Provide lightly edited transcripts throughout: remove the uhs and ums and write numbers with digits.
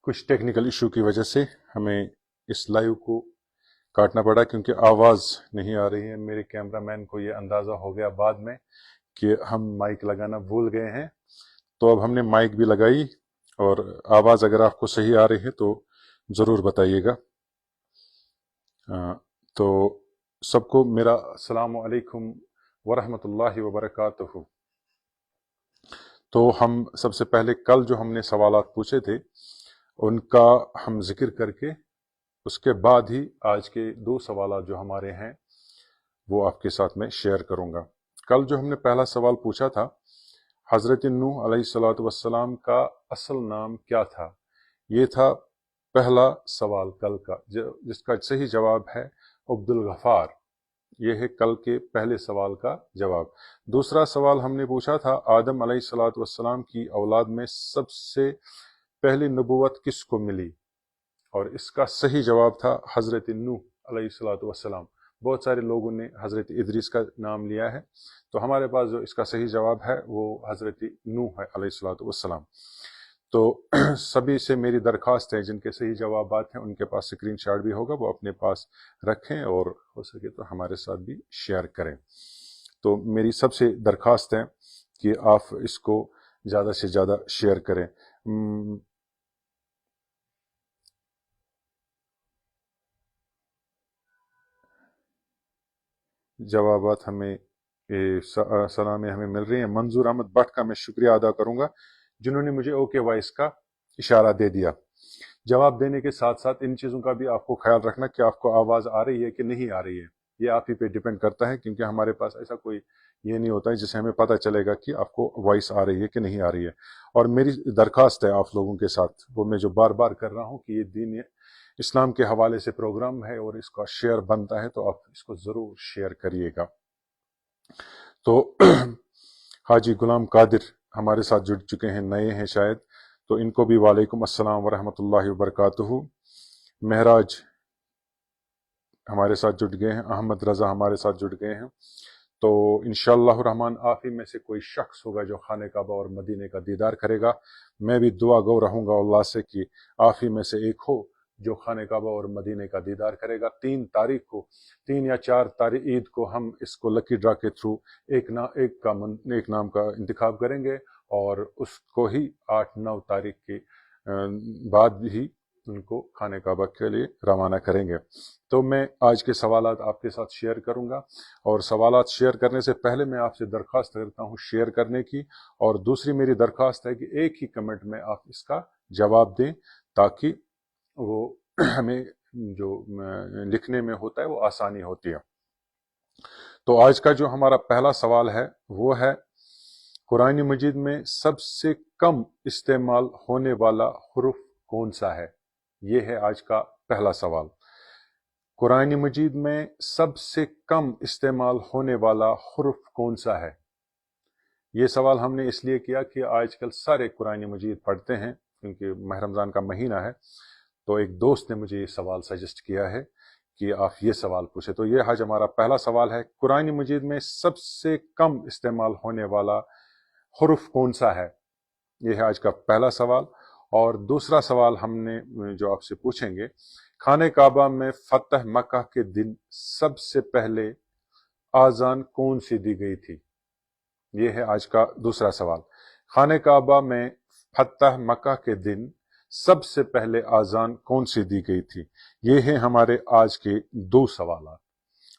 کچھ technical issue کی وجہ سے ہمیں اس لائیو کو کاٹنا پڑا کیونکہ آواز نہیں آ رہی ہے۔ میرے کیمرہ مین کو یہ اندازہ ہو گیا بعد میں کہ ہم مائک لگانا بھول گئے ہیں، تو اب ہم نے مائک بھی لگائی، اور آواز اگر آپ کو صحیح آ رہی ہے تو ضرور بتائیے گا۔ تو سب کو میرا السلام علیکم ورحمۃ اللہ وبرکاتہ۔ تو ہم سب سے پہلے کل جو ہم نے سوالات پوچھے تھے ان کا ہم ذکر کر کے اس کے بعد ہی آج کے 2 سوالات جو ہمارے ہیں وہ آپ کے ساتھ میں شیئر کروں گا۔ کل جو ہم نے پہلا سوال پوچھا تھا، حضرت نوح علیہ الصلوۃ والسلام کا اصل نام کیا تھا؟ یہ تھا پہلا سوال کل کا، جس کا صحیح جواب ہے عبد الغفار۔ یہ ہے کل کے پہلے سوال کا جواب۔ دوسرا سوال ہم نے پوچھا تھا، آدم علیہ الصلوۃ والسلام کی اولاد میں سب سے پہلی نبوت کس کو ملی؟ اور اس کا صحیح جواب تھا حضرت نوح علیہ الصلوۃ والسلام۔ بہت سارے لوگوں نے حضرت ادریس کا نام لیا ہے، تو ہمارے پاس جو اس کا صحیح جواب ہے وہ حضرت نوح ہے علیہ الصلوۃ والسلام۔ تو سبھی سے میری درخواست ہے، جن کے صحیح جوابات ہیں ان کے پاس اسکرین شاٹ بھی ہوگا، وہ اپنے پاس رکھیں اور ہو سکے تو ہمارے ساتھ بھی شیئر کریں۔ تو میری سب سے درخواست ہے کہ آپ اس کو زیادہ سے زیادہ شیئر کریں۔ جوابات ہمیں سلامیں ہمیں مل رہی ہیں۔ منظور احمد بٹ کا میں شکریہ ادا کروں گا جنہوں نے مجھے اوکے وائس کا اشارہ دے دیا۔ جواب دینے کے ساتھ ساتھ ان چیزوں کا بھی آپ کو خیال رکھنا کہ آپ کو آواز آ رہی ہے کہ نہیں آ رہی ہے، یہ آپ ہی پہ ڈیپینڈ کرتا ہے، کیونکہ ہمارے پاس ایسا کوئی یہ نہیں ہوتا ہے جسے ہمیں پتہ چلے گا کہ آپ کو وائس آ رہی ہے کہ نہیں آ رہی ہے۔ اور میری درخواست ہے آپ لوگوں کے ساتھ، وہ میں جو بار بار کر رہا ہوں، کہ یہ دین اسلام کے حوالے سے پروگرام ہے اور اس کا شیئر بنتا ہے، تو آپ اس کو ضرور شیئر کریے گا۔ تو حاجی غلام قادر ہمارے ساتھ جڑ چکے ہیں، نئے ہیں شاید، تو ان کو بھی وعلیکم السلام ورحمۃ اللہ وبرکاتہ۔ مہراج ہمارے ساتھ جڑ گئے ہیں، احمد رضا ہمارے ساتھ جڑ گئے ہیں۔ تو انشاءاللہ الرحمن آپ ہی میں سے کوئی شخص ہوگا جو خانہ کعبہ اور مدینے کا دیدار کرے گا۔ میں بھی دعا گو رہوں گا اللہ سے کہ آپ ہی میں سے ایک ہو جو خانہ کعبہ اور مدینے کا دیدار کرے گا۔ 3 تاریخ کو، 3 یا 4 تاریخ عید کو ہم اس کو لکی ڈرا کے تھرو ایک نام کا انتخاب کریں گے، اور اس کو ہی 8-9 تاریخ کے بعد ہی ان کو خانہ کعبہ کے لیے روانہ کریں گے۔ تو میں آج کے سوالات آپ کے ساتھ شیئر کروں گا، اور سوالات شیئر کرنے سے پہلے میں آپ سے درخواست کرتا ہوں شیئر کرنے کی، اور دوسری میری درخواست ہے کہ ایک ہی کمنٹ میں آپ اس کا جواب دیں، تاکہ وہ ہمیں جو لکھنے میں ہوتا ہے وہ آسانی ہوتی ہے۔ تو آج کا جو ہمارا پہلا سوال ہے وہ ہے، قرآن مجید میں سب سے کم استعمال ہونے والا حرف کون سا ہے؟ یہ ہے آج کا پہلا سوال۔ قرآن مجید میں سب سے کم استعمال ہونے والا حرف کون سا ہے؟ یہ سوال ہم نے اس لیے کیا کہ آج کل سارے قرآن مجید پڑھتے ہیں، کیونکہ ماہ رمضان کا مہینہ ہے، تو ایک دوست نے مجھے یہ سوال سجیسٹ کیا ہے کہ آپ یہ سوال پوچھیں۔ تو یہ آج ہمارا پہلا سوال ہے، قرآن مجید میں سب سے کم استعمال ہونے والا حرف کون سا ہے؟ یہ ہے آج کا پہلا سوال۔ اور دوسرا سوال ہم نے جو آپ سے پوچھیں گے، خانہ کعبہ میں فتح مکہ کے دن سب سے پہلے آذان کون سی دی گئی تھی؟ یہ ہے آج کا دوسرا سوال۔ خانہ کعبہ میں فتح مکہ کے دن سب سے پہلے آذان کون سی دی گئی تھی؟ یہ ہیں ہمارے آج کے 2 سوالات،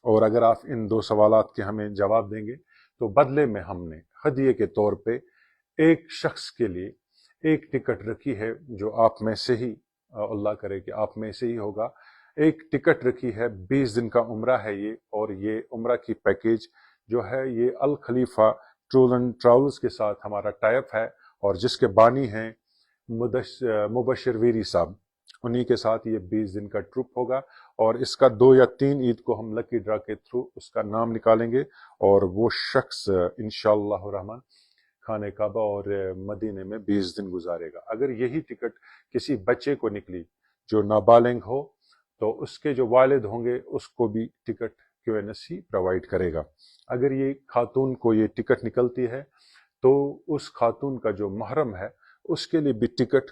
اور اگر آپ ان 2 سوالات کے ہمیں جواب دیں گے تو بدلے میں ہم نے ہدیے کے طور پہ ایک شخص کے لیے ایک ٹکٹ رکھی ہے، جو آپ میں سے ہی، اللہ کرے کہ آپ میں سے ہی ہوگا، ایک ٹکٹ رکھی ہے۔ 20 دن کا عمرہ ہے یہ، اور یہ عمرہ کی پیکیج جو ہے یہ الخلیفہ ٹور اینڈ ٹریولز کے ساتھ ہمارا ٹائی اپ ہے، اور جس کے بانی ہیں مبشر ویری صاحب، انہی کے ساتھ یہ 20 دن کا ٹرپ ہوگا، اور اس کا 2 یا 3 عید کو ہم لکی ڈرا کے تھرو اس کا نام نکالیں گے، اور وہ شخص انشاءاللہ الرحمن خانہ کعبہ اور مدینے میں 20 دن گزارے گا۔ اگر یہی ٹکٹ کسی بچے کو نکلی جو نابالغ ہو، تو اس کے جو والد ہوں گے اس کو بھی ٹکٹ QNSC پرووائڈ کرے گا۔ اگر یہ خاتون کو یہ ٹکٹ نکلتی ہے تو اس خاتون کا جو محرم ہے اس کے لیے بھی ٹکٹ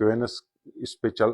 QNS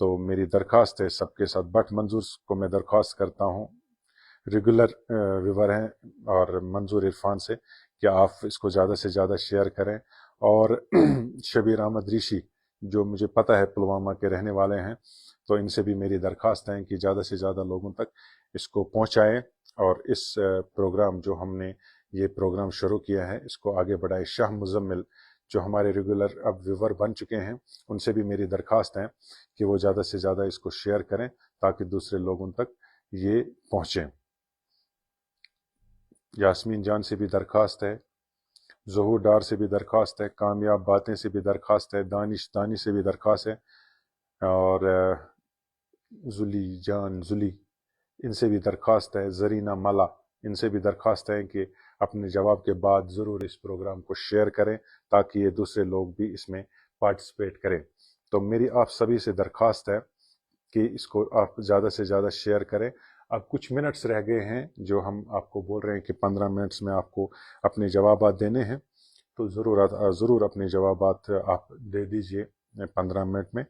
تو میری درخواست ہے سب کے ساتھ، بٹ منظور کو میں درخواست کرتا ہوں، ریگولر ویور ہیں اور منظور عرفان سے، کہ آپ اس کو زیادہ سے زیادہ شیئر کریں. اور شبیر احمد ریشی جو مجھے پتہ ہے پلوامہ کے رہنے والے ہیں، تو ان سے بھی میری درخواست ہے کہ زیادہ سے زیادہ لوگوں تک اس کو پہنچائیں اور اس پروگرام جو ہم نے یہ پروگرام شروع کیا ہے اس کو آگے بڑھائے. شاہ مزمل جو ہمارے ریگولر اب ویور بن چکے ہیں، ان سے بھی میری درخواست ہے کہ وہ زیادہ سے زیادہ اس کو شیئر کریں تاکہ دوسرے لوگوں تک یہ پہنچیں. یاسمین جان سے بھی درخواست ہے، ظہور ڈار سے بھی درخواست ہے، کامیاب باتیں سے بھی درخواست ہے، دانش دانی سے بھی درخواست ہے، اور زلی ان سے بھی درخواست ہے، زرینہ ملا ان سے بھی درخواست ہے کہ اپنے جواب کے بعد ضرور اس پروگرام کو شیئر کریں تاکہ یہ دوسرے لوگ بھی اس میں پارٹیسپیٹ کریں. تو میری آپ سبھی سے درخواست ہے کہ اس کو آپ زیادہ سے زیادہ شیئر کریں. اب کچھ منٹس رہ گئے ہیں جو ہم آپ کو بول رہے ہیں کہ 15 منٹس میں آپ کو اپنے جوابات دینے ہیں، تو ضرور اپنے جوابات آپ دے دیجئے 15 منٹ میں.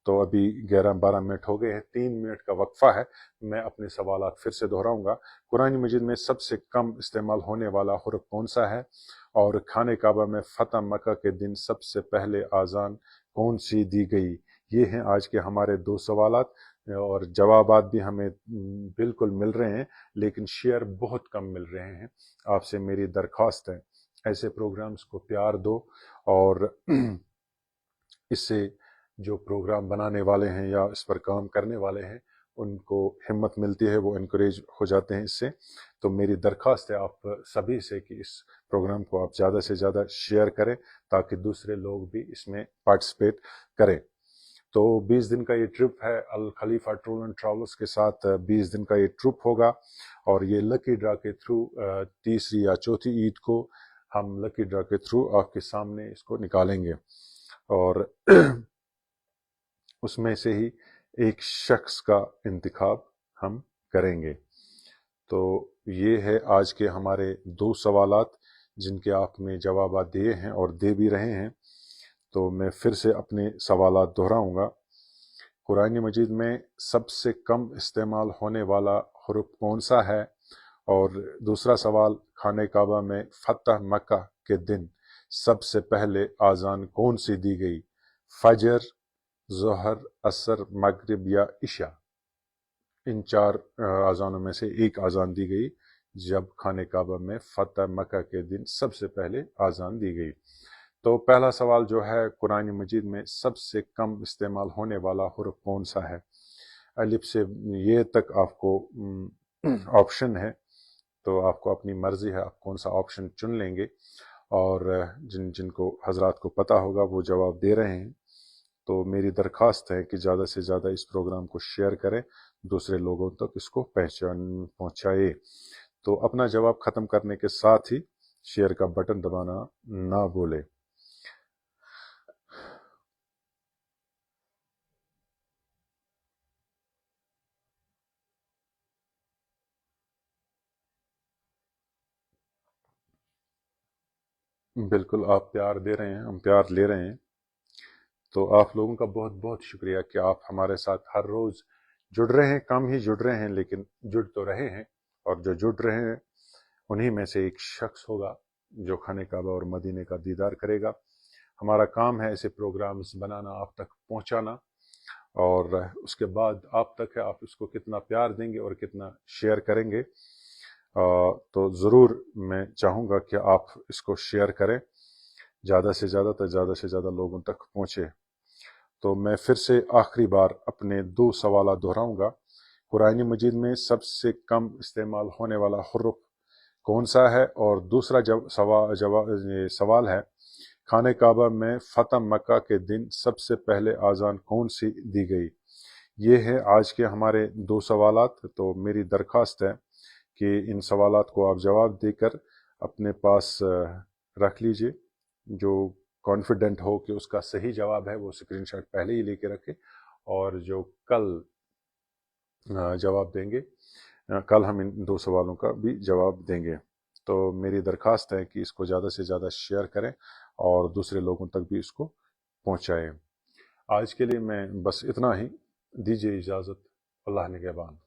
تو ابھی 11-12 منٹ ہو گئے ہیں، 3 منٹ کا وقفہ ہے. میں اپنے سوالات پھر سے دہراؤں گا. قرآن مجید میں سب سے کم استعمال ہونے والا حرف کون سا ہے؟ اور خانہ کعبہ میں فتح مکہ کے دن سب سے پہلے اذان کون سی دی گئی؟ یہ ہیں آج کے ہمارے 2 سوالات، اور جوابات بھی ہمیں بالکل مل رہے ہیں لیکن شیئر بہت کم مل رہے ہیں. آپ سے میری درخواست ہے ایسے پروگرامز کو پیار دو، اور اس سے جو پروگرام بنانے والے ہیں یا اس پر کام کرنے والے ہیں ان کو ہمت ملتی ہے، وہ انکریج ہو جاتے ہیں اس سے. تو میری درخواست ہے آپ سبھی سے کہ اس پروگرام کو آپ زیادہ سے زیادہ شیئر کریں تاکہ دوسرے لوگ بھی اس میں پارٹیسپیٹ کریں. تو 20 دن کا یہ ٹرپ ہے الخلیفہ ٹور اینڈ ٹریولز کے ساتھ. 20 دن کا یہ ٹرپ ہوگا، اور یہ لکی ڈرا کے تھرو تیسری یا چوتھی عید کو ہم لکی ڈرا کے تھرو آپ کے سامنے اس کو نکالیں گے، اور اس میں سے ہی ایک شخص کا انتخاب ہم کریں گے. تو یہ ہے آج کے ہمارے 2 سوالات جن کے آپ نے جوابات دیے ہیں اور دے بھی رہے ہیں. تو میں پھر سے اپنے سوالات دہراؤں گا. قرآن مجید میں سب سے کم استعمال ہونے والا حرف کون سا ہے؟ اور دوسرا سوال، خانہ کعبہ میں فتح مکہ کے دن سب سے پہلے اذان کون سی دی گئی؟ فجر، ظہر، عصر، مغرب یا عشاء؟ ان 4 اذانوں میں سے ایک اذان دی گئی جب خانہ کعبہ میں فتح مکہ کے دن سب سے پہلے اذان دی گئی. تو پہلا سوال جو ہے، قرآن مجید میں سب سے کم استعمال ہونے والا حرف کون سا ہے؟ الف سے یہ تک آپ کو آپشن ہے، تو آپ کو اپنی مرضی ہے آپ کون سا آپشن چن لیں گے، اور جن کو حضرات کو پتہ ہوگا وہ جواب دے رہے ہیں. تو میری درخواست ہے کہ زیادہ سے زیادہ اس پروگرام کو شیئر کریں، دوسرے لوگوں تک اس کو پہنچائے. تو اپنا جواب ختم کرنے کے ساتھ ہی شیئر کا بٹن دبانا نہ بھولے. بالکل آپ پیار دے رہے ہیں، ہم پیار لے رہے ہیں. تو آپ لوگوں کا بہت بہت شکریہ کہ آپ ہمارے ساتھ ہر روز جڑ رہے ہیں. کم ہی جڑ رہے ہیں لیکن جڑ تو رہے ہیں، اور جو جڑ رہے ہیں انہی میں سے ایک شخص ہوگا جو خانہ کعبہ اور مدینے کا دیدار کرے گا. ہمارا کام ہے ایسے پروگرامز بنانا، آپ تک پہنچانا، اور اس کے بعد آپ تک ہے آپ اس کو کتنا پیار دیں گے اور کتنا شیئر کریں گے. تو ضرور میں چاہوں گا کہ آپ اس کو شیئر کریں، زیادہ سے زیادہ لوگوں تک پہنچے. تو میں پھر سے آخری بار اپنے 2 سوالات دہراؤں گا. قرآن مجید میں سب سے کم استعمال ہونے والا حرف کون سا ہے؟ اور دوسرا سوال ہے، خانہ کعبہ میں فتح مکہ کے دن سب سے پہلے اذان کون سی دی گئی؟ یہ ہے آج کے ہمارے 2 سوالات. تو میری درخواست ہے کہ ان سوالات کو آپ جواب دے کر اپنے پاس رکھ لیجئے. جو کانفیڈنٹ ہو کہ اس کا صحیح جواب ہے وہ اسکرین شاٹ پہلے ہی لے کے رکھے، اور جو کل جواب دیں گے، کل ہم ان 2 سوالوں کا بھی جواب دیں گے. تو میری درخواست ہے کہ اس کو زیادہ سے زیادہ شیئر کریں اور دوسرے لوگوں تک بھی اس کو پہنچائیں. آج کے لیے میں بس اتنا ہی. دیجیے اجازت، اللہ نگہبان۔